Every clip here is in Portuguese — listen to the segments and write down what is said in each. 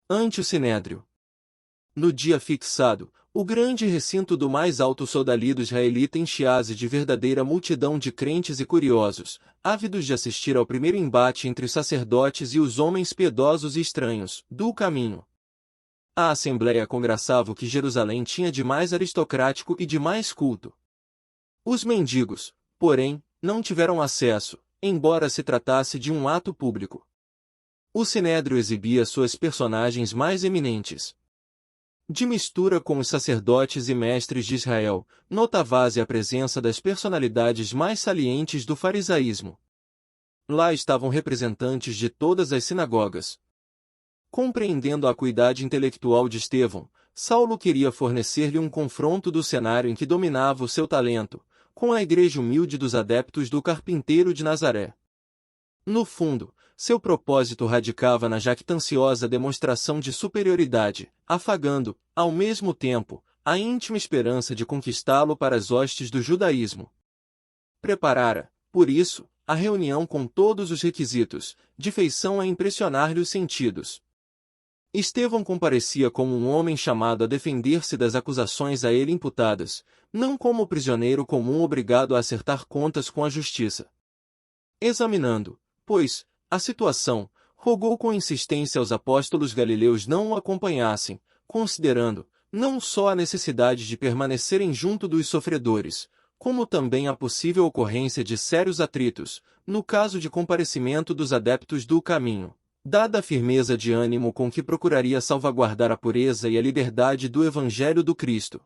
ante o sinédrio. No dia fixado, o grande recinto do mais alto sodalido israelita enchia-se de verdadeira multidão de crentes e curiosos, ávidos de assistir ao primeiro embate entre os sacerdotes e os homens piedosos e estranhos, do caminho. A Assembleia congraçava o que Jerusalém tinha de mais aristocrático e de mais culto. Os mendigos, porém, não tiveram acesso, embora se tratasse de um ato público. O sinédrio exibia suas personagens mais eminentes. De mistura com os sacerdotes e mestres de Israel, notava-se a presença das personalidades mais salientes do farisaísmo. Lá estavam representantes de todas as sinagogas. Compreendendo a acuidade intelectual de Estevão, Saulo queria fornecer-lhe um confronto do cenário em que dominava o seu talento, com a igreja humilde dos adeptos do carpinteiro de Nazaré. No fundo, seu propósito radicava na jactanciosa demonstração de superioridade, afagando, ao mesmo tempo, a íntima esperança de conquistá-lo para as hostes do judaísmo. Preparara, por isso, a reunião com todos os requisitos, de feição a impressionar-lhe os sentidos. Estevão comparecia como um homem chamado a defender-se das acusações a ele imputadas, não como prisioneiro comum obrigado a acertar contas com a justiça. Examinando, pois, a situação, rogou com insistência aos apóstolos galileus não o acompanhassem, considerando, não só a necessidade de permanecerem junto dos sofredores, como também a possível ocorrência de sérios atritos, no caso de comparecimento dos adeptos do caminho, dada a firmeza de ânimo com que procuraria salvaguardar a pureza e a liberdade do Evangelho do Cristo.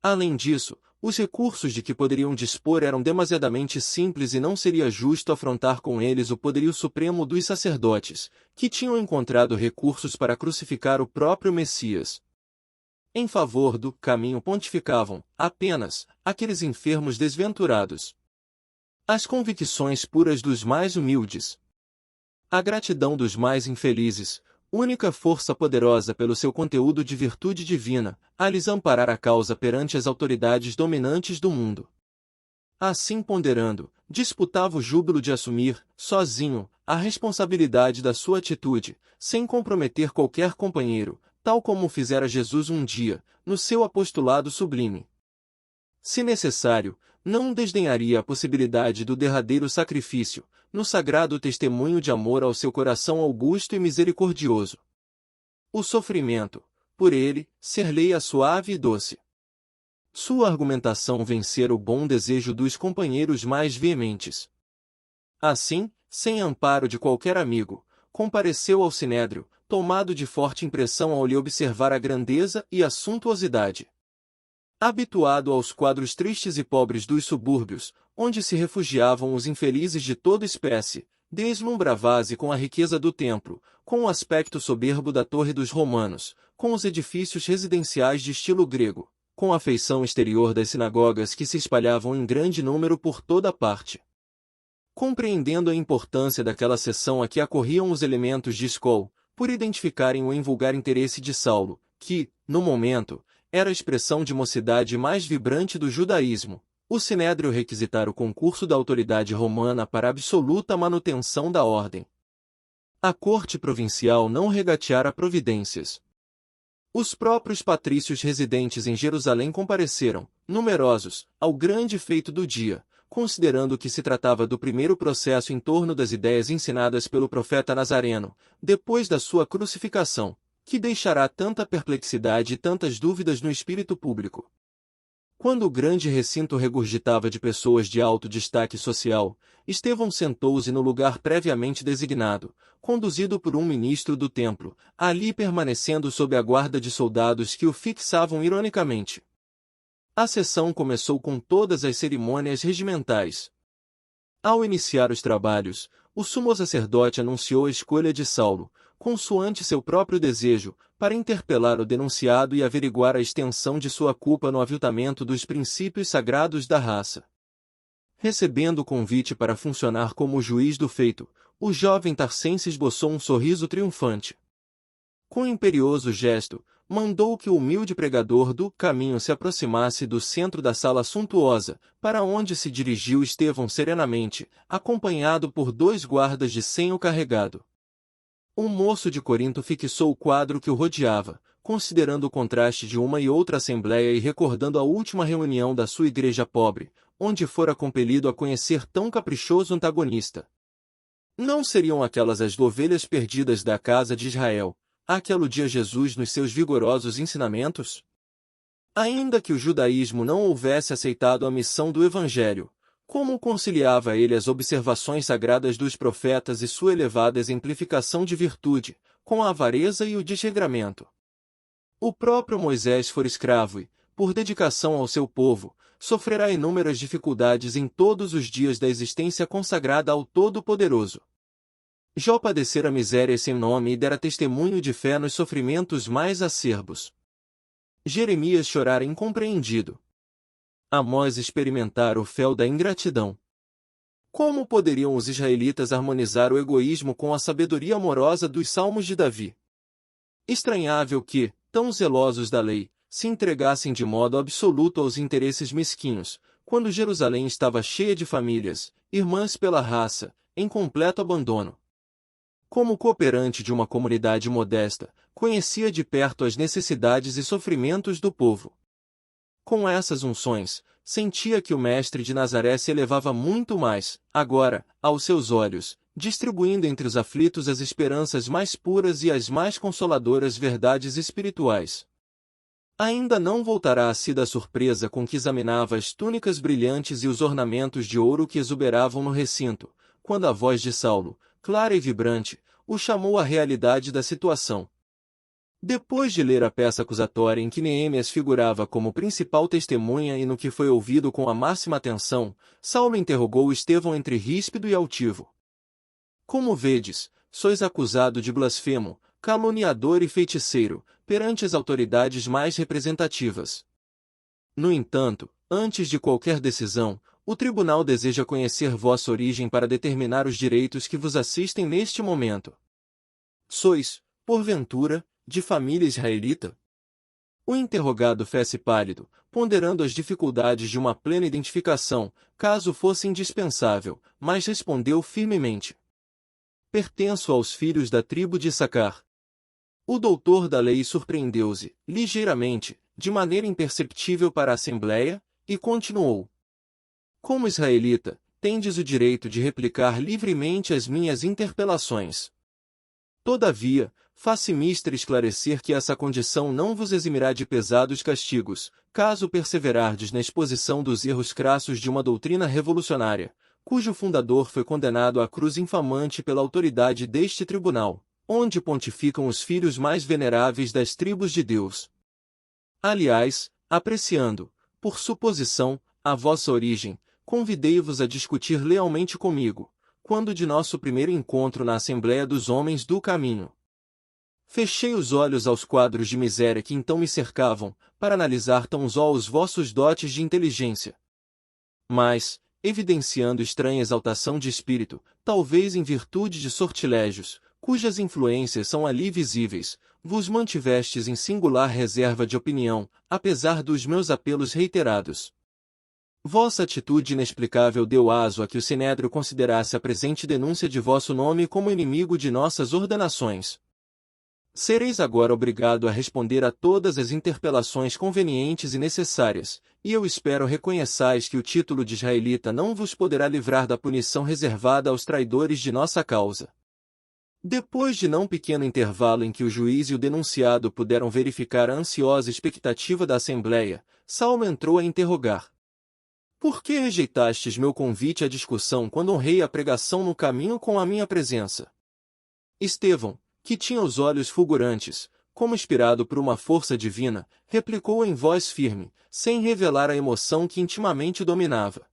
Além disso, os recursos de que poderiam dispor eram demasiadamente simples e não seria justo afrontar com eles o poderio supremo dos sacerdotes, que tinham encontrado recursos para crucificar o próprio Messias. Em favor do caminho pontificavam, apenas, aqueles enfermos desventurados. As convicções puras dos mais humildes. A gratidão dos mais infelizes, única força poderosa pelo seu conteúdo de virtude divina, a lhes amparar a causa perante as autoridades dominantes do mundo. Assim ponderando, disputava o júbilo de assumir, sozinho, a responsabilidade da sua atitude, sem comprometer qualquer companheiro, tal como fizera Jesus um dia, no seu apostolado sublime. Se necessário, não desdenharia a possibilidade do derradeiro sacrifício, no sagrado testemunho de amor ao seu coração augusto e misericordioso. O sofrimento, por ele, ser-lhe-ia suave e doce. Sua argumentação vencera o bom desejo dos companheiros mais veementes. Assim, sem amparo de qualquer amigo, compareceu ao sinédrio, tomado de forte impressão ao lhe observar a grandeza e a suntuosidade. Habituado aos quadros tristes e pobres dos subúrbios, onde se refugiavam os infelizes de toda espécie, deslumbrava-se com a riqueza do templo, com o aspecto soberbo da torre dos romanos, com os edifícios residenciais de estilo grego, com a feição exterior das sinagogas que se espalhavam em grande número por toda parte. Compreendendo a importância daquela seção a que acorriam os elementos de escol, por identificarem o invulgar interesse de Saulo, que, no momento, era a expressão de mocidade mais vibrante do judaísmo, o sinédrio requisitara o concurso da autoridade romana para a absoluta manutenção da ordem. A corte provincial não regateara providências. Os próprios patrícios residentes em Jerusalém compareceram, numerosos, ao grande feito do dia, considerando que se tratava do primeiro processo em torno das ideias ensinadas pelo profeta Nazareno, depois da sua crucificação, que deixará tanta perplexidade e tantas dúvidas no espírito público. Quando o grande recinto regurgitava de pessoas de alto destaque social, Estevão sentou-se no lugar previamente designado, conduzido por um ministro do templo, ali permanecendo sob a guarda de soldados que o fixavam ironicamente. A sessão começou com todas as cerimônias regimentais. Ao iniciar os trabalhos, o sumo sacerdote anunciou a escolha de Saulo, consoante seu próprio desejo, para interpelar o denunciado e averiguar a extensão de sua culpa no aviltamento dos princípios sagrados da raça. Recebendo o convite para funcionar como juiz do feito, o jovem tarcense esboçou um sorriso triunfante. Com imperioso gesto, mandou que o humilde pregador do caminho se aproximasse do centro da sala suntuosa, para onde se dirigiu Estevão serenamente, acompanhado por 2 guardas de senho carregado. Um moço de Corinto fixou o quadro que o rodeava, considerando o contraste de uma e outra assembleia e recordando a última reunião da sua igreja pobre, onde fora compelido a conhecer tão caprichoso antagonista. Não seriam aquelas as ovelhas perdidas da casa de Israel, a que aludia Jesus nos seus vigorosos ensinamentos? Ainda que o judaísmo não houvesse aceitado a missão do Evangelho, como conciliava ele as observações sagradas dos profetas e sua elevada exemplificação de virtude, com a avareza e o desregramento? O próprio Moisés fora escravo e, por dedicação ao seu povo, sofrerá inúmeras dificuldades em todos os dias da existência consagrada ao Todo-Poderoso. Jó padecera miséria sem nome e dera testemunho de fé nos sofrimentos mais acerbos. Jeremias chorara incompreendido. Amós experimentara o fel da ingratidão. Como poderiam os israelitas harmonizar o egoísmo com a sabedoria amorosa dos salmos de Davi? Estranhável que, tão zelosos da lei, se entregassem de modo absoluto aos interesses mesquinhos, quando Jerusalém estava cheia de famílias, irmãs pela raça, em completo abandono. Como cooperante de uma comunidade modesta, conhecia de perto as necessidades e sofrimentos do povo. Com essas unções, sentia que o Mestre de Nazaré se elevava muito mais, agora, aos seus olhos, distribuindo entre os aflitos as esperanças mais puras e as mais consoladoras verdades espirituais. Ainda não voltará a si da surpresa com que examinava as túnicas brilhantes e os ornamentos de ouro que exuberavam no recinto, quando a voz de Saulo, clara e vibrante, o chamou à realidade da situação. Depois de ler a peça acusatória em que Neemias figurava como principal testemunha e no que foi ouvido com a máxima atenção, Saulo interrogou Estevão entre ríspido e altivo. Como vedes, sois acusado de blasfemo, caluniador e feiticeiro, perante as autoridades mais representativas. No entanto, antes de qualquer decisão, o tribunal deseja conhecer vossa origem para determinar os direitos que vos assistem neste momento. Sois, porventura, de família israelita? O interrogado fez-se pálido, ponderando as dificuldades de uma plena identificação, caso fosse indispensável, mas respondeu firmemente. Pertenço aos filhos da tribo de Issacar. O doutor da lei surpreendeu-se, ligeiramente, de maneira imperceptível para a assembleia, e continuou. Como israelita, tendes o direito de replicar livremente as minhas interpelações. Todavia, faça-me esclarecer que essa condição não vos eximirá de pesados castigos, caso perseverardes na exposição dos erros crassos de uma doutrina revolucionária, cujo fundador foi condenado à cruz infamante pela autoridade deste tribunal, onde pontificam os filhos mais veneráveis das tribos de Deus. Aliás, apreciando, por suposição, a vossa origem, convidei-vos a discutir lealmente comigo, quando de nosso primeiro encontro na Assembleia dos Homens do Caminho. Fechei os olhos aos quadros de miséria que então me cercavam, para analisar tão só os vossos dotes de inteligência. Mas, evidenciando estranha exaltação de espírito, talvez em virtude de sortilégios, cujas influências são ali visíveis, vos mantivestes em singular reserva de opinião, apesar dos meus apelos reiterados. Vossa atitude inexplicável deu aso a que o Sinédrio considerasse a presente denúncia de vosso nome como inimigo de nossas ordenações. Sereis agora obrigado a responder a todas as interpelações convenientes e necessárias, e eu espero reconheçais que o título de israelita não vos poderá livrar da punição reservada aos traidores de nossa causa. Depois de não pequeno intervalo em que o juiz e o denunciado puderam verificar a ansiosa expectativa da Assembleia, Saulo entrou a interrogar. Por que rejeitastes meu convite à discussão quando honrei a pregação no caminho com a minha presença? Estevão, que tinha os olhos fulgurantes, como inspirado por uma força divina, replicou em voz firme, sem revelar a emoção que intimamente dominava.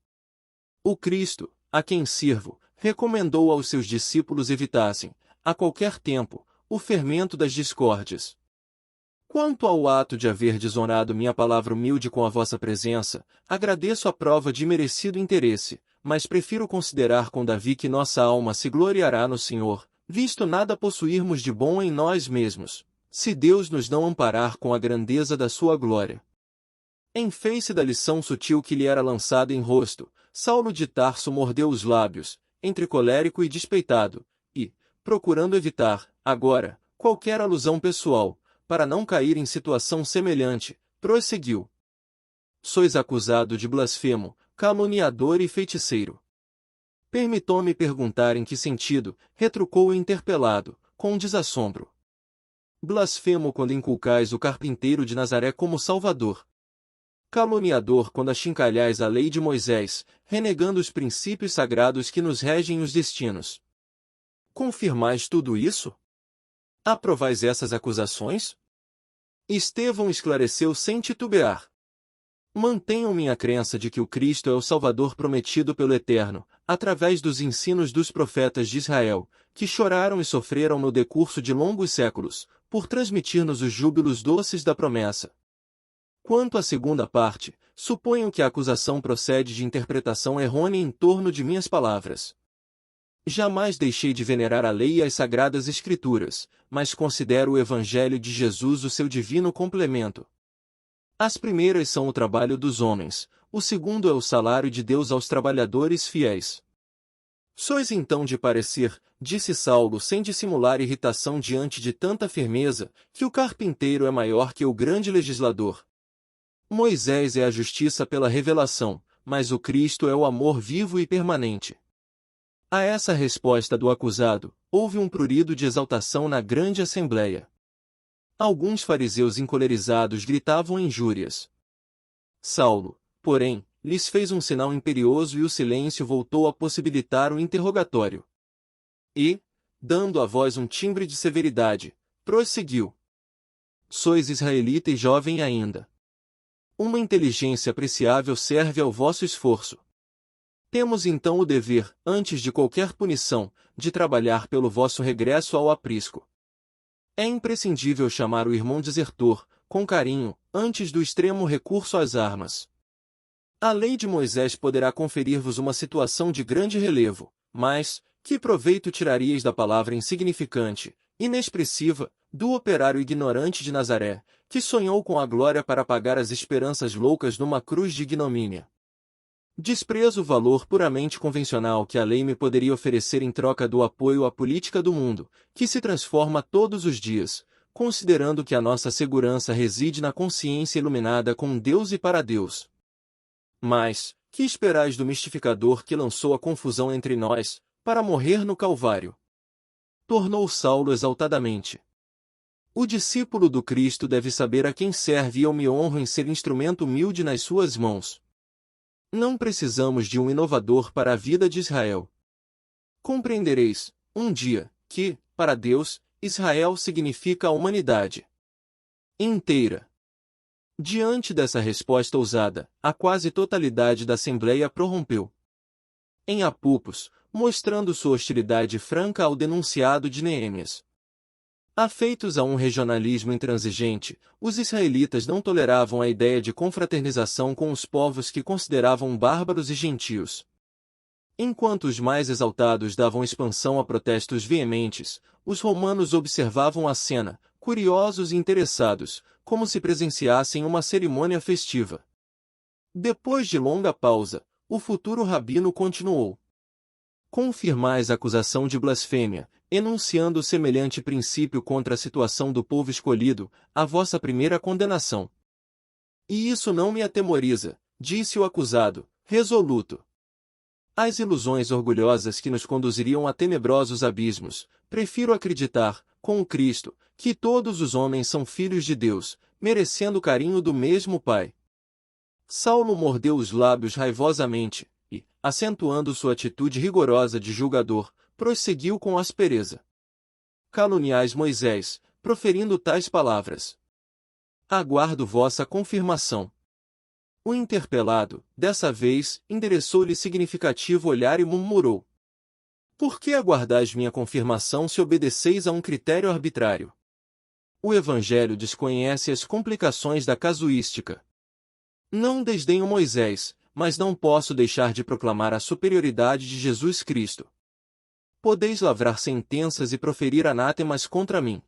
O Cristo, a quem sirvo, recomendou aos seus discípulos evitassem, a qualquer tempo, o fermento das discórdias. Quanto ao ato de haver desonrado minha palavra humilde com a vossa presença, agradeço a prova de merecido interesse, mas prefiro considerar com Davi que nossa alma se gloriará no Senhor, visto nada possuirmos de bom em nós mesmos, se Deus nos não amparar com a grandeza da sua glória. Em face da lição sutil que lhe era lançada em rosto, Saulo de Tarso mordeu os lábios, entre colérico e despeitado, e, procurando evitar, agora, qualquer alusão pessoal, para não cair em situação semelhante, prosseguiu. Sois acusado de blasfemo, caluniador e feiticeiro. Permitam-me perguntar em que sentido, retrucou o interpelado, com desassombro. Blasfemo quando inculcais o carpinteiro de Nazaré como Salvador. Caluniador quando achincalhais a lei de Moisés, renegando os princípios sagrados que nos regem os destinos. Confirmais tudo isso? Aprovais essas acusações? Estevão esclareceu sem titubear. Mantenham minha crença de que o Cristo é o Salvador prometido pelo Eterno, através dos ensinos dos profetas de Israel, que choraram e sofreram no decurso de longos séculos, por transmitir-nos os júbilos doces da promessa. Quanto à segunda parte, suponho que a acusação procede de interpretação errônea em torno de minhas palavras. Jamais deixei de venerar a lei e as sagradas escrituras, mas considero o Evangelho de Jesus o seu divino complemento. As primeiras são o trabalho dos homens, o segundo é o salário de Deus aos trabalhadores fiéis. Sois então de parecer, disse Saulo sem dissimular irritação diante de tanta firmeza, que o carpinteiro é maior que o grande legislador. Moisés é a justiça pela revelação, mas o Cristo é o amor vivo e permanente. A essa resposta do acusado, houve um prurido de exaltação na grande assembleia. Alguns fariseus encolerizados gritavam injúrias. Saulo, porém, lhes fez um sinal imperioso e o silêncio voltou a possibilitar o interrogatório. E, dando à voz um timbre de severidade, prosseguiu. Sois israelita e jovem ainda. Uma inteligência apreciável serve ao vosso esforço. Temos então o dever, antes de qualquer punição, de trabalhar pelo vosso regresso ao aprisco. É imprescindível chamar o irmão desertor, com carinho, antes do extremo recurso às armas. A lei de Moisés poderá conferir-vos uma situação de grande relevo, mas, que proveito tiraríeis da palavra insignificante, inexpressiva, do operário ignorante de Nazaré, que sonhou com a glória para pagar as esperanças loucas numa cruz de ignomínia? Desprezo o valor puramente convencional que a lei me poderia oferecer em troca do apoio à política do mundo, que se transforma todos os dias, considerando que a nossa segurança reside na consciência iluminada com Deus e para Deus. Mas, que esperais do mistificador que lançou a confusão entre nós, para morrer no Calvário? Tornou Saulo exaltadamente. O discípulo do Cristo deve saber a quem serve e eu me honro em ser instrumento humilde nas suas mãos. Não precisamos de um inovador para a vida de Israel. Compreendereis, um dia, que, para Deus, Israel significa a humanidade inteira. Diante dessa resposta ousada, a quase totalidade da Assembleia prorrompeu em apupos, mostrando sua hostilidade franca ao denunciado de Neemias. Afeitos a um regionalismo intransigente, os israelitas não toleravam a ideia de confraternização com os povos que consideravam bárbaros e gentios. Enquanto os mais exaltados davam expansão a protestos veementes, os romanos observavam a cena, curiosos e interessados, como se presenciassem uma cerimônia festiva. Depois de longa pausa, o futuro rabino continuou. Confirmais a acusação de blasfêmia, enunciando semelhante princípio contra a situação do povo escolhido, a vossa primeira condenação. E isso não me atemoriza, disse o acusado, resoluto. As ilusões orgulhosas que nos conduziriam a tenebrosos abismos, prefiro acreditar, com o Cristo, que todos os homens são filhos de Deus, merecendo o carinho do mesmo Pai. Saulo mordeu os lábios raivosamente, e, acentuando sua atitude rigorosa de julgador, prosseguiu com aspereza. Caluniais Moisés, proferindo tais palavras. Aguardo vossa confirmação. O interpelado, dessa vez, endereçou-lhe significativo olhar e murmurou. Por que aguardais minha confirmação se obedeceis a um critério arbitrário? O Evangelho desconhece as complicações da casuística. Não desdenho Moisés, mas não posso deixar de proclamar a superioridade de Jesus Cristo. Podeis lavrar sentenças e proferir anátemas contra mim.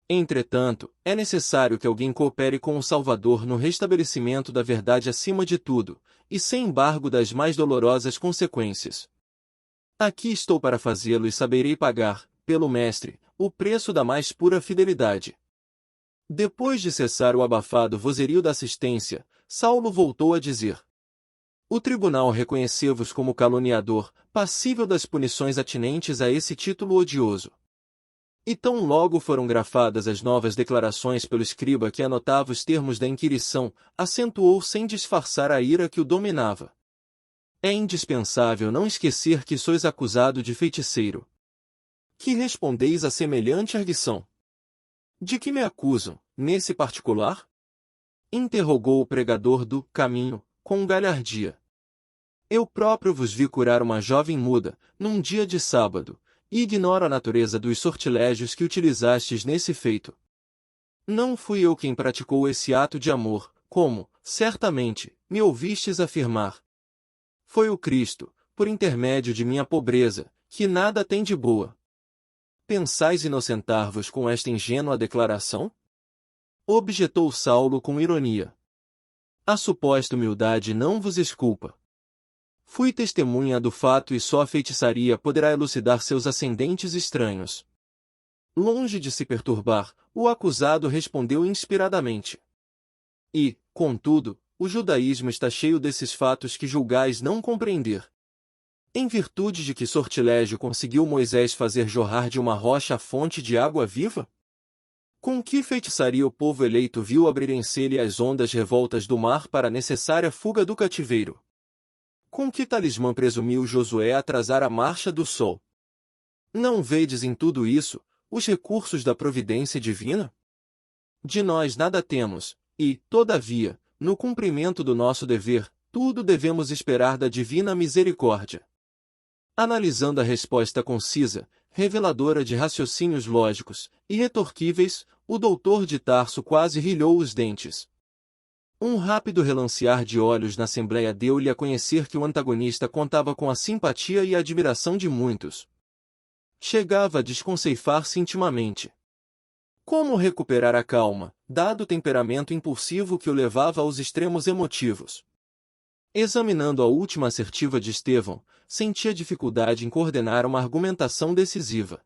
Entretanto, é necessário que alguém coopere com o Salvador no restabelecimento da verdade acima de tudo, e sem embargo das mais dolorosas consequências. Aqui estou para fazê-lo e saberei pagar, pelo mestre, o preço da mais pura fidelidade. Depois de cessar o abafado vozerio da assistência, Saulo voltou a dizer: o tribunal reconheceu-vos como caluniador, passível das punições atinentes a esse título odioso. E tão logo foram grafadas as novas declarações pelo escriba que anotava os termos da inquirição, acentuou sem disfarçar a ira que o dominava. É indispensável não esquecer que sois acusado de feiticeiro. Que respondeis a semelhante arguição? De que me acusam, nesse particular? Interrogou o pregador do caminho, com galhardia. Eu próprio vos vi curar uma jovem muda, num dia de sábado, e ignoro a natureza dos sortilégios que utilizastes nesse feito. Não fui eu quem praticou esse ato de amor, como, certamente, me ouvistes afirmar. Foi o Cristo, por intermédio de minha pobreza, que nada tem de boa. Pensais inocentar-vos com esta ingênua declaração? Objetou Saulo com ironia. A suposta humildade não vos exculpa. Fui testemunha do fato e só a feitiçaria poderá elucidar seus ascendentes estranhos. Longe de se perturbar, o acusado respondeu inspiradamente. E, contudo, o judaísmo está cheio desses fatos que julgais não compreender. Em virtude de que sortilégio conseguiu Moisés fazer jorrar de uma rocha a fonte de água viva? Com que feitiçaria o povo eleito viu abrirem-se-lhe as ondas revoltas do mar para a necessária fuga do cativeiro? Com que talismã presumiu Josué atrasar a marcha do sol? Não vedes em tudo isso os recursos da providência divina? De nós nada temos, e, todavia, no cumprimento do nosso dever, tudo devemos esperar da divina misericórdia. Analisando a resposta concisa, reveladora de raciocínios lógicos, irretorquíveis, o doutor de Tarso quase rilhou os dentes. Um rápido relancear de olhos na assembleia deu-lhe a conhecer que o antagonista contava com a simpatia e a admiração de muitos. Chegava a desconceifar-se intimamente. Como recuperar a calma, dado o temperamento impulsivo que o levava aos extremos emotivos? Examinando a última assertiva de Estevão, sentia dificuldade em coordenar uma argumentação decisiva.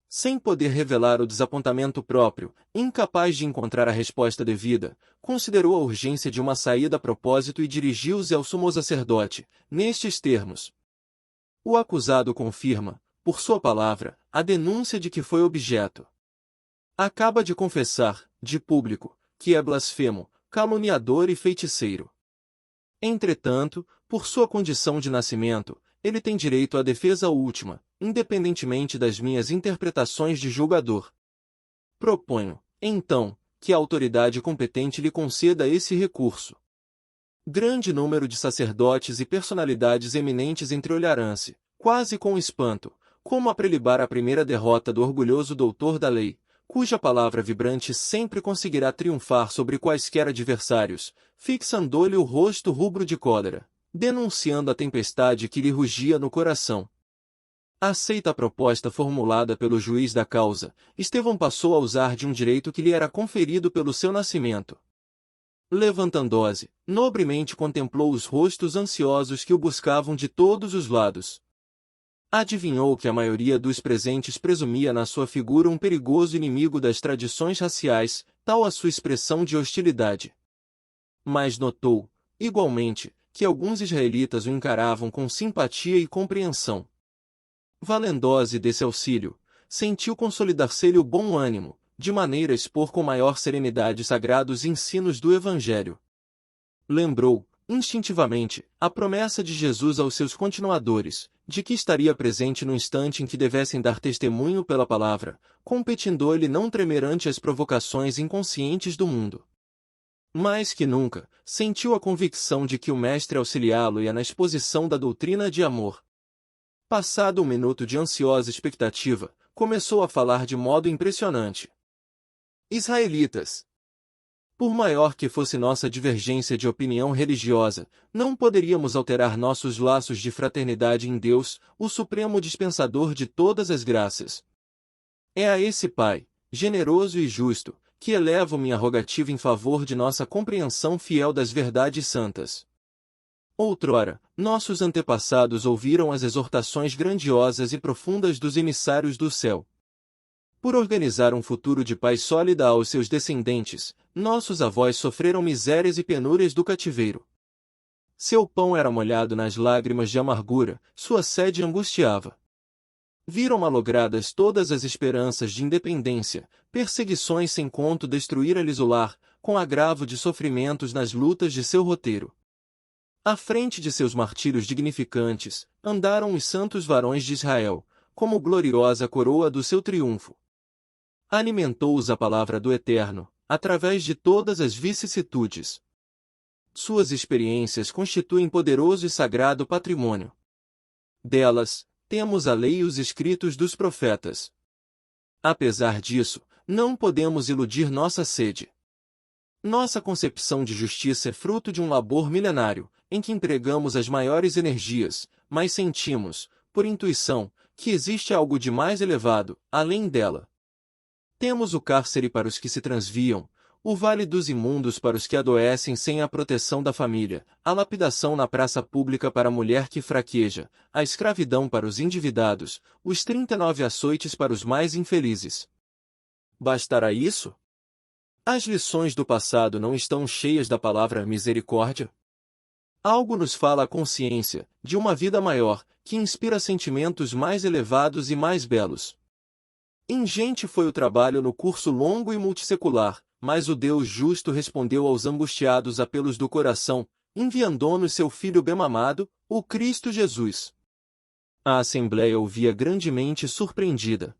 Sem poder revelar o desapontamento próprio, incapaz de encontrar a resposta devida, considerou a urgência de uma saída a propósito e dirigiu-se ao sumo sacerdote, nestes termos. O acusado confirma, por sua palavra, a denúncia de que foi objeto. Acaba de confessar, de público, que é blasfemo, caluniador e feiticeiro. Entretanto, por sua condição de nascimento, ele tem direito à defesa última, independentemente das minhas interpretações de julgador. Proponho, então, que a autoridade competente lhe conceda esse recurso. Grande número de sacerdotes e personalidades eminentes entreolharam-se, quase com espanto, como a prelibar a primeira derrota do orgulhoso doutor da lei, cuja palavra vibrante sempre conseguirá triunfar sobre quaisquer adversários, fixando-lhe o rosto rubro de cólera, denunciando a tempestade que lhe rugia no coração. Aceita a proposta formulada pelo juiz da causa, Estevão passou a usar de um direito que lhe era conferido pelo seu nascimento. Levantando-se, nobremente contemplou os rostos ansiosos que o buscavam de todos os lados. Adivinhou que a maioria dos presentes presumia na sua figura um perigoso inimigo das tradições raciais, tal a sua expressão de hostilidade. Mas notou, igualmente, que alguns israelitas o encaravam com simpatia e compreensão. Valendo-se desse auxílio, sentiu consolidar-se-lhe o bom ânimo, de maneira a expor com maior serenidade os sagrados ensinos do Evangelho. Lembrou, instintivamente, a promessa de Jesus aos seus continuadores, de que estaria presente no instante em que devessem dar testemunho pela palavra, competindo-lhe não tremer ante as provocações inconscientes do mundo. Mais que nunca, sentiu a convicção de que o Mestre auxiliá-lo-ia na exposição da doutrina de amor. Passado um minuto de ansiosa expectativa, começou a falar de modo impressionante. Israelitas! Por maior que fosse nossa divergência de opinião religiosa, não poderíamos alterar nossos laços de fraternidade em Deus, o Supremo Dispensador de todas as graças. É a esse Pai, generoso e justo, que elevo minha rogativa em favor de nossa compreensão fiel das verdades santas. Outrora, nossos antepassados ouviram as exortações grandiosas e profundas dos emissários do céu. Por organizar um futuro de paz sólida aos seus descendentes, nossos avós sofreram misérias e penúrias do cativeiro. Seu pão era molhado nas lágrimas de amargura, sua sede angustiava. Viram malogradas todas as esperanças de independência, perseguições sem conto destruíram-lhes o lar, com agravo de sofrimentos nas lutas de seu roteiro. À frente de seus martírios dignificantes, andaram os santos varões de Israel, como gloriosa coroa do seu triunfo. Alimentou-os a palavra do Eterno, através de todas as vicissitudes. Suas experiências constituem poderoso e sagrado patrimônio. Delas, temos a lei e os escritos dos profetas. Apesar disso, não podemos iludir nossa sede. Nossa concepção de justiça é fruto de um labor milenário, em que empregamos as maiores energias, mas sentimos, por intuição, que existe algo de mais elevado, além dela. Temos o cárcere para os que se transviam, o vale dos imundos para os que adoecem sem a proteção da família, a lapidação na praça pública para a mulher que fraqueja, a escravidão para os endividados, os 39 açoites para os mais infelizes. Bastará isso? As lições do passado não estão cheias da palavra misericórdia? Algo nos fala a consciência, de uma vida maior, que inspira sentimentos mais elevados e mais belos. Ingente foi o trabalho no curso longo e multissecular, mas o Deus justo respondeu aos angustiados apelos do coração, enviando-nos seu Filho bem-amado, o Cristo Jesus. A Assembleia ouvia grandemente surpreendida.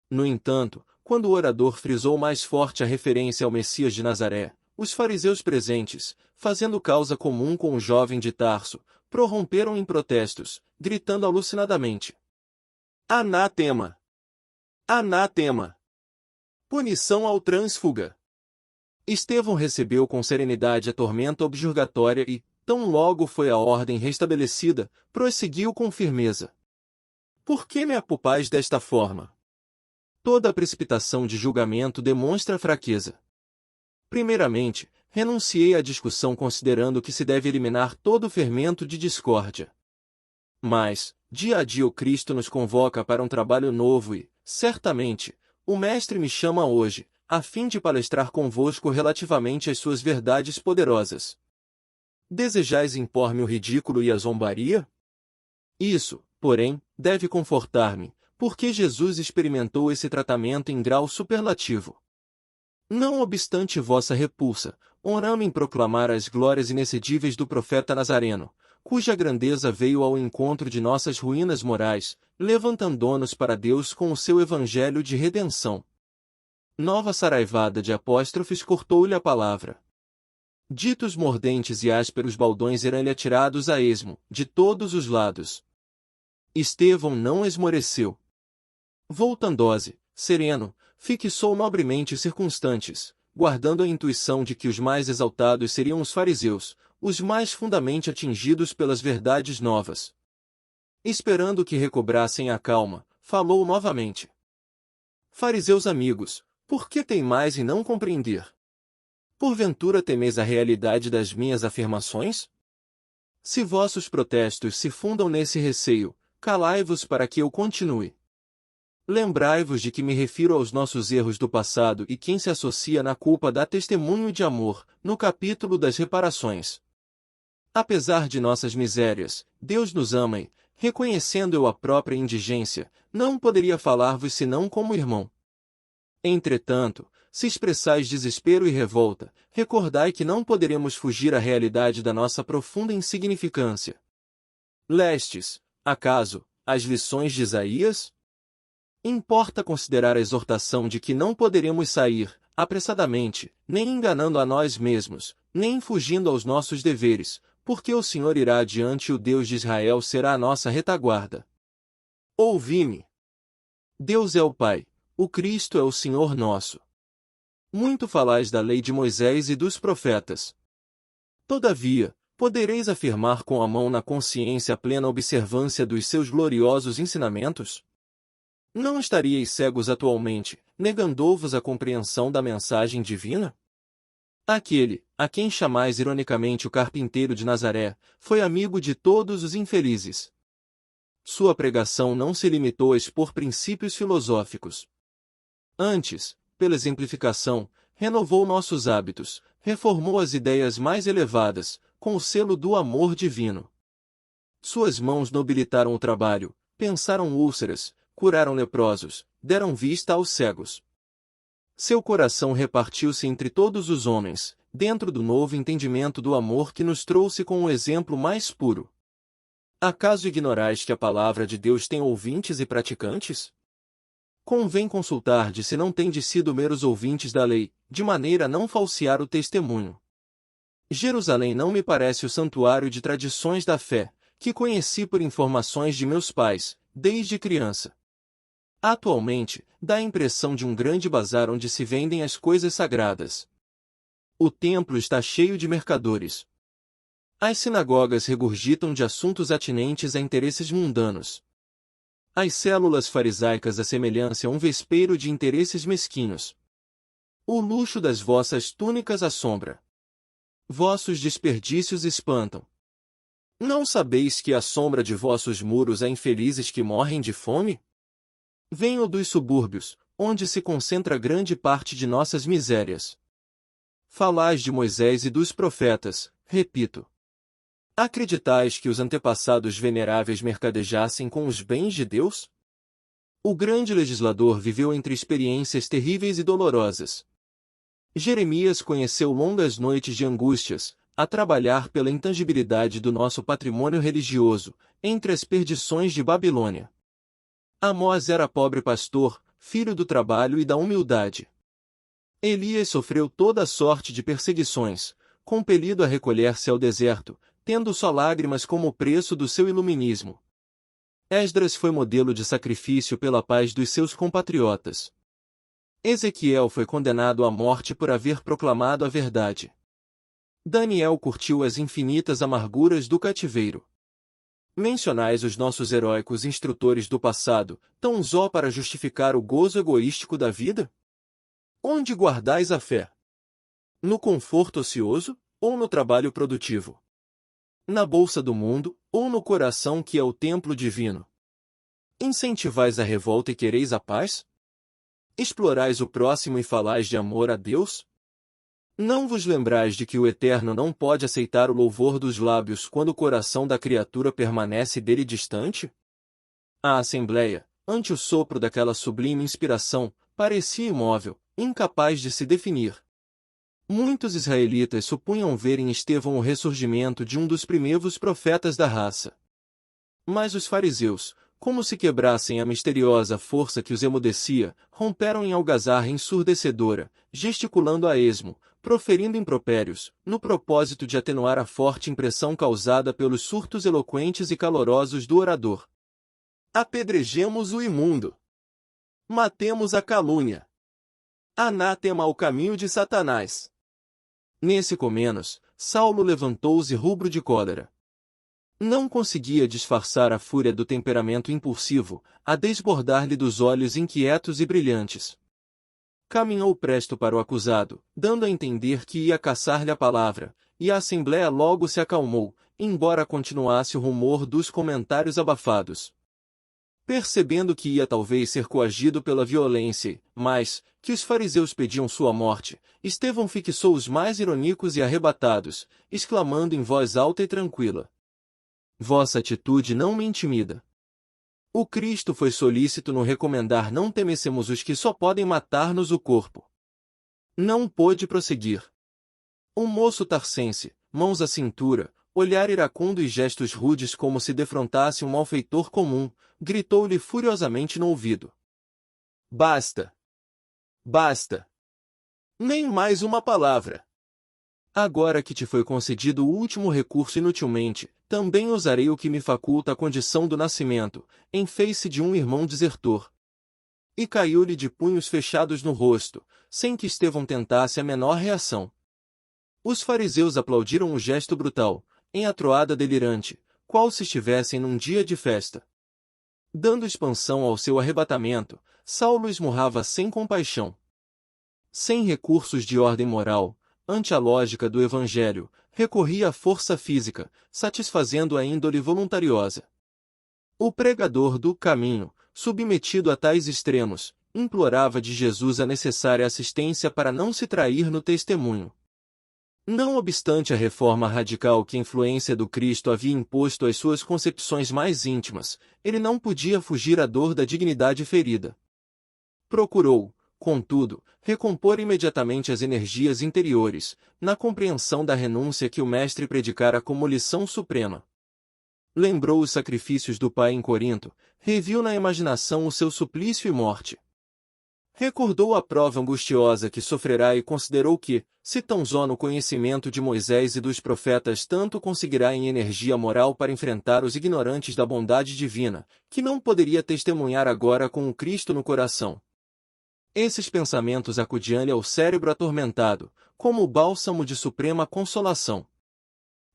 No entanto, quando o orador frisou mais forte a referência ao Messias de Nazaré, os fariseus presentes, fazendo causa comum com o jovem de Tarso, prorromperam em protestos, gritando alucinadamente: Anátema! Anátema! Punição ao trânsfuga! Estevão recebeu com serenidade a tormenta objurgatória e, tão logo foi a ordem restabelecida, prosseguiu com firmeza: Por que me apupais desta forma? Toda a precipitação de julgamento demonstra fraqueza. Primeiramente, renunciei à discussão considerando que se deve eliminar todo o fermento de discórdia. Mas, dia a dia o Cristo nos convoca para um trabalho novo e, certamente, o Mestre me chama hoje, a fim de palestrar convosco relativamente às suas verdades poderosas. Desejais impor-me o ridículo e a zombaria? Isso, porém, deve confortar-me, porque Jesus experimentou esse tratamento em grau superlativo. Não obstante vossa repulsa, honrai-me em proclamar as glórias inexcedíveis do profeta Nazareno, cuja grandeza veio ao encontro de nossas ruínas morais, levantando-nos para Deus com o seu evangelho de redenção. Nova saraivada de apóstrofes cortou-lhe a palavra. Ditos mordentes e ásperos baldões eram-lhe atirados a esmo, de todos os lados. Estevão não esmoreceu. Voltando-se, sereno, fixou nobremente circunstantes, guardando a intuição de que os mais exaltados seriam os fariseus, os mais fundamente atingidos pelas verdades novas. Esperando que recobrassem a calma, falou novamente: Fariseus amigos, por que teimais em não compreender? Porventura temeis a realidade das minhas afirmações? Se vossos protestos se fundam nesse receio, calai-vos para que eu continue. Lembrai-vos de que me refiro aos nossos erros do passado e quem se associa na culpa dá testemunho de amor, no capítulo das reparações. Apesar de nossas misérias, Deus nos ama e, reconhecendo eu a própria indigência, não poderia falar-vos senão como irmão. Entretanto, se expressais desespero e revolta, recordai que não poderemos fugir à realidade da nossa profunda insignificância. Lestes, acaso, as lições de Isaías? Importa considerar a exortação de que não poderemos sair, apressadamente, nem enganando a nós mesmos, nem fugindo aos nossos deveres, porque o Senhor irá adiante e o Deus de Israel será a nossa retaguarda. Ouvi-me. Deus é o Pai, o Cristo é o Senhor nosso. Muito falais da lei de Moisés e dos profetas. Todavia, podereis afirmar com a mão na consciência a plena observância dos seus gloriosos ensinamentos? Não estaríeis cegos atualmente, negando-vos a compreensão da mensagem divina? Aquele, a quem chamais ironicamente o carpinteiro de Nazaré, foi amigo de todos os infelizes. Sua pregação não se limitou a expor princípios filosóficos. Antes, pela exemplificação, renovou nossos hábitos, reformou as ideias mais elevadas, com o selo do amor divino. Suas mãos nobilitaram o trabalho, pensaram úlceras, curaram leprosos, deram vista aos cegos. Seu coração repartiu-se entre todos os homens, dentro do novo entendimento do amor que nos trouxe com o exemplo mais puro. Acaso ignorais que a palavra de Deus tem ouvintes e praticantes? Convém consultar se não tendes sido meros ouvintes da lei, de maneira a não falsear o testemunho. Jerusalém não me parece o santuário de tradições da fé, que conheci por informações de meus pais, desde criança. Atualmente, dá a impressão de um grande bazar onde se vendem as coisas sagradas. O templo está cheio de mercadores. As sinagogas regurgitam de assuntos atinentes a interesses mundanos. As células farisaicas assemelham-se a um vespeiro de interesses mesquinhos. O luxo das vossas túnicas assombra. Vossos desperdícios espantam. Não sabeis que à sombra de vossos muros há infelizes que morrem de fome? Venho dos subúrbios, onde se concentra grande parte de nossas misérias. Falais de Moisés e dos profetas, repito. Acreditais que os antepassados veneráveis mercadejassem com os bens de Deus? O grande legislador viveu entre experiências terríveis e dolorosas. Jeremias conheceu longas noites de angústias, a trabalhar pela intangibilidade do nosso patrimônio religioso, entre as perdições de Babilônia. Amós era pobre pastor, filho do trabalho e da humildade. Elias sofreu toda sorte de perseguições, compelido a recolher-se ao deserto, tendo só lágrimas como o preço do seu iluminismo. Esdras foi modelo de sacrifício pela paz dos seus compatriotas. Ezequiel foi condenado à morte por haver proclamado a verdade. Daniel curtiu as infinitas amarguras do cativeiro. Mencionais os nossos heróicos instrutores do passado, tão só para justificar o gozo egoístico da vida? Onde guardais a fé? No conforto ocioso, ou no trabalho produtivo? Na bolsa do mundo, ou no coração que é o templo divino? Incentivais a revolta e quereis a paz? Explorais o próximo e falais de amor a Deus? Não vos lembrais de que o Eterno não pode aceitar o louvor dos lábios quando o coração da criatura permanece dele distante? A assembleia, ante o sopro daquela sublime inspiração, parecia imóvel, incapaz de se definir. Muitos israelitas supunham ver em Estevão o ressurgimento de um dos primeiros profetas da raça. Mas os fariseus, como se quebrassem a misteriosa força que os emudecia, romperam em algazarra ensurdecedora, gesticulando a esmo, proferindo impropérios, no propósito de atenuar a forte impressão causada pelos surtos eloquentes e calorosos do orador. Apedrejemos o imundo. Matemos a calúnia. Anátema ao caminho de Satanás. Nesse comenos, Saulo levantou-se rubro de cólera. Não conseguia disfarçar a fúria do temperamento impulsivo, a desbordar-lhe dos olhos inquietos e brilhantes. Caminhou presto para o acusado, dando a entender que ia caçar-lhe a palavra, e a assembléia logo se acalmou, embora continuasse o rumor dos comentários abafados. Percebendo que ia talvez ser coagido pela violência, mas que os fariseus pediam sua morte, Estevão fixou os mais irônicos e arrebatados, exclamando em voz alta e tranquila: Vossa atitude não me intimida. O Cristo foi solícito no recomendar não temêssemos os que só podem matar-nos o corpo. Não pôde prosseguir. Um moço tarcense, mãos à cintura, olhar iracundo e gestos rudes como se defrontasse um malfeitor comum, gritou-lhe furiosamente no ouvido: Basta! Basta! Nem mais uma palavra! Agora que te foi concedido o último recurso inutilmente, também usarei o que me faculta a condição do nascimento, em face de um irmão desertor. E caiu-lhe de punhos fechados no rosto, sem que Estevão tentasse a menor reação. Os fariseus aplaudiram o gesto brutal, em atroada delirante, qual se estivessem num dia de festa. Dando expansão ao seu arrebatamento, Saulo esmurrava sem compaixão. Sem recursos de ordem moral, ante a lógica do Evangelho, recorria à força física, satisfazendo a índole voluntariosa. O pregador do caminho, submetido a tais extremos, implorava de Jesus a necessária assistência para não se trair no testemunho. Não obstante a reforma radical que a influência do Cristo havia imposto às suas concepções mais íntimas, ele não podia fugir à dor da dignidade ferida. Procurou, contudo, recompor imediatamente as energias interiores, na compreensão da renúncia que o Mestre predicara como lição suprema. Lembrou os sacrifícios do Pai em Corinto, reviu na imaginação o seu suplício e morte. Recordou a prova angustiosa que sofrerá e considerou que, se tão só no conhecimento de Moisés e dos profetas tanto conseguirá em energia moral para enfrentar os ignorantes da bondade divina, que não poderia testemunhar agora com o Cristo no coração. Esses pensamentos acudiam-lhe ao cérebro atormentado, como o bálsamo de suprema consolação.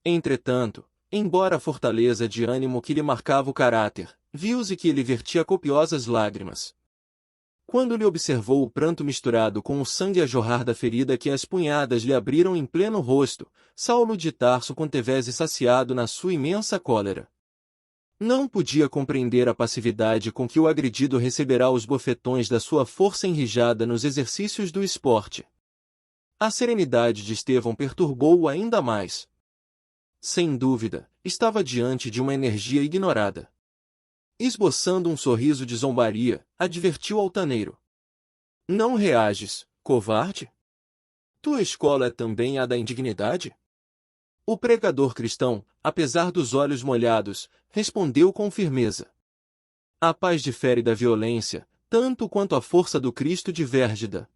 Entretanto, embora a fortaleza de ânimo que lhe marcava o caráter, viu-se que ele vertia copiosas lágrimas. Quando lhe observou o pranto misturado com o sangue a jorrar da ferida que as punhadas lhe abriram em pleno rosto, Saulo de Tarso contevese saciado na sua imensa cólera. Não podia compreender a passividade com que o agredido receberá os bofetões da sua força enrijada nos exercícios do esporte. A serenidade de Estevão perturbou-o ainda mais. Sem dúvida, estava diante de uma energia ignorada. Esboçando um sorriso de zombaria, advertiu o altaneiro. Não reages, covarde? Tua escola é também a da indignidade? O pregador cristão, apesar dos olhos molhados, respondeu com firmeza. A paz difere da violência, tanto quanto a força do Cristo diverge da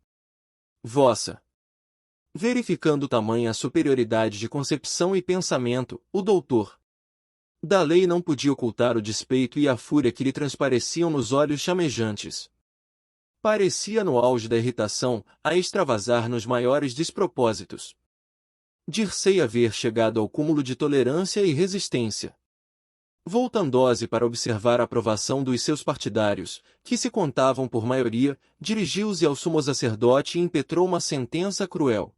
vossa. Verificando tamanha superioridade de concepção e pensamento, o doutor da lei não podia ocultar o despeito e a fúria que lhe transpareciam nos olhos chamejantes. Parecia no auge da irritação, a extravasar nos maiores despropósitos. Dir-se-ei haver chegado ao cúmulo de tolerância e resistência. Voltando-se para observar a aprovação dos seus partidários, que se contavam por maioria, dirigiu-se ao sumo sacerdote e impetrou uma sentença cruel.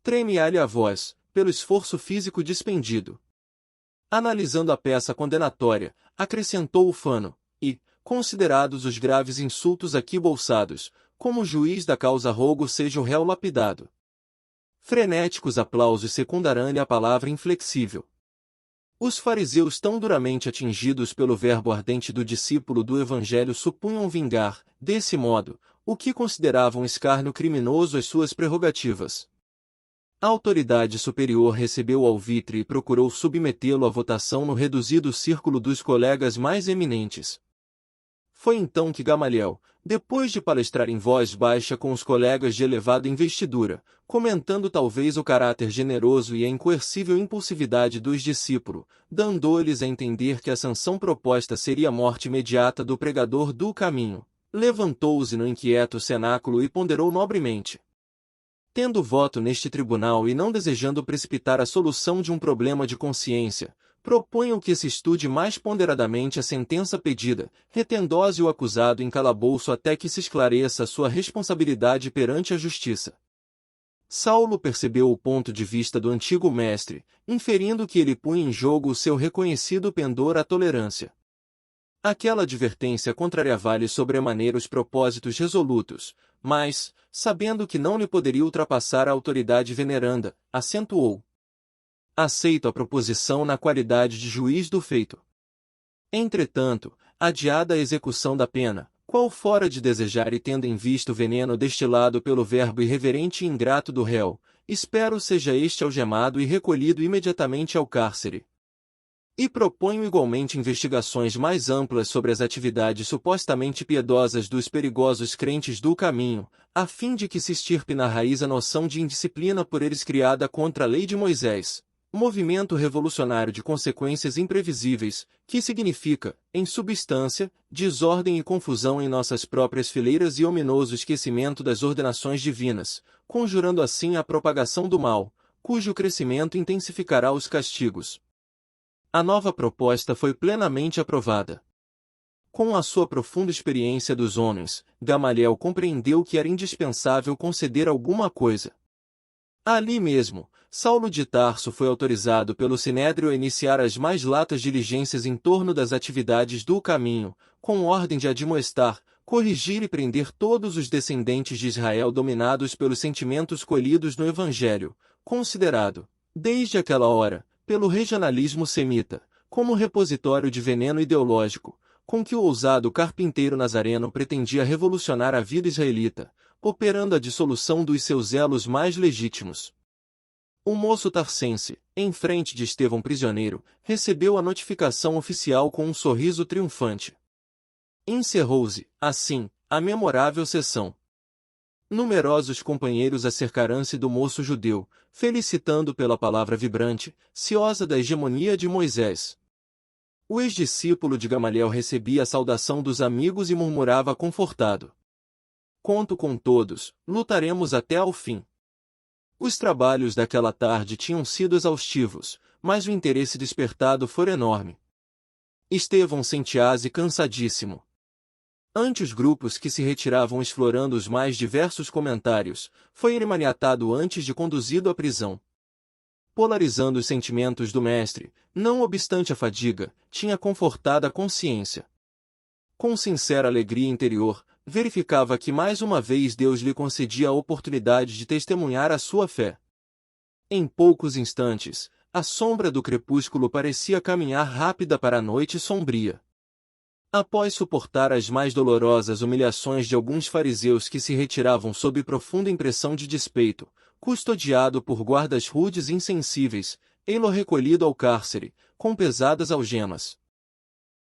Treme-lhe a voz, pelo esforço físico despendido. Analisando a peça condenatória, acrescentou o fano, e, considerados os graves insultos aqui bolsados, como juiz da causa rogo seja o réu lapidado. Frenéticos aplausos secundarão-lhe a palavra inflexível. Os fariseus tão duramente atingidos pelo verbo ardente do discípulo do Evangelho supunham vingar, desse modo, o que consideravam escárnio criminoso às suas prerrogativas. A autoridade superior recebeu o alvitre e procurou submetê-lo à votação no reduzido círculo dos colegas mais eminentes. Foi então que Gamaliel, depois de palestrar em voz baixa com os colegas de elevada investidura, comentando talvez o caráter generoso e a incoercível impulsividade dos discípulos, dando-lhes a entender que a sanção proposta seria a morte imediata do pregador do caminho, levantou-se no inquieto cenáculo e ponderou nobremente. Tendo voto neste tribunal e não desejando precipitar a solução de um problema de consciência, proponho que se estude mais ponderadamente a sentença pedida, retendo-se o acusado em calabouço até que se esclareça sua responsabilidade perante a justiça. Saulo percebeu o ponto de vista do antigo mestre, inferindo que ele punha em jogo o seu reconhecido pendor à tolerância. Aquela advertência contrariava-lhe sobremaneira os propósitos resolutos, mas, sabendo que não lhe poderia ultrapassar a autoridade veneranda, acentuou. Aceito a proposição na qualidade de juiz do feito. Entretanto, adiada a execução da pena, qual fora de desejar e tendo em vista o veneno destilado pelo verbo irreverente e ingrato do réu, espero seja este algemado e recolhido imediatamente ao cárcere. E proponho igualmente investigações mais amplas sobre as atividades supostamente piedosas dos perigosos crentes do caminho, a fim de que se extirpe na raiz a noção de indisciplina por eles criada contra a lei de Moisés, movimento revolucionário de consequências imprevisíveis, que significa, em substância, desordem e confusão em nossas próprias fileiras e ominoso esquecimento das ordenações divinas, conjurando assim a propagação do mal, cujo crescimento intensificará os castigos. A nova proposta foi plenamente aprovada. Com a sua profunda experiência dos homens, Gamaliel compreendeu que era indispensável conceder alguma coisa. Ali mesmo, Saulo de Tarso foi autorizado pelo Sinédrio a iniciar as mais latas diligências em torno das atividades do caminho, com ordem de admoestar, corrigir e prender todos os descendentes de Israel dominados pelos sentimentos colhidos no Evangelho, considerado, desde aquela hora, pelo regionalismo semita, como repositório de veneno ideológico, com que o ousado carpinteiro nazareno pretendia revolucionar a vida israelita, operando a dissolução dos seus elos mais legítimos. O moço tarsense, em frente de Estevão prisioneiro, recebeu a notificação oficial com um sorriso triunfante. Encerrou-se, assim, a memorável sessão. Numerosos companheiros acercaram-se do moço judeu, felicitando pela palavra vibrante, ciosa da hegemonia de Moisés. O ex-discípulo de Gamaliel recebia a saudação dos amigos e murmurava confortado: "Conto com todos, lutaremos até ao fim." Os trabalhos daquela tarde tinham sido exaustivos, mas o interesse despertado fora enorme. Estevão sentia-se cansadíssimo. Ante os grupos que se retiravam explorando os mais diversos comentários, foi ele maniatado antes de conduzido à prisão. Polarizando os sentimentos do mestre, não obstante a fadiga, tinha confortada a consciência. Com sincera alegria interior, verificava que mais uma vez Deus lhe concedia a oportunidade de testemunhar a sua fé. Em poucos instantes, a sombra do crepúsculo parecia caminhar rápida para a noite sombria. Após suportar as mais dolorosas humilhações de alguns fariseus que se retiravam sob profunda impressão de despeito, custodiado por guardas rudes e insensíveis, ei-lo recolhido ao cárcere, com pesadas algemas.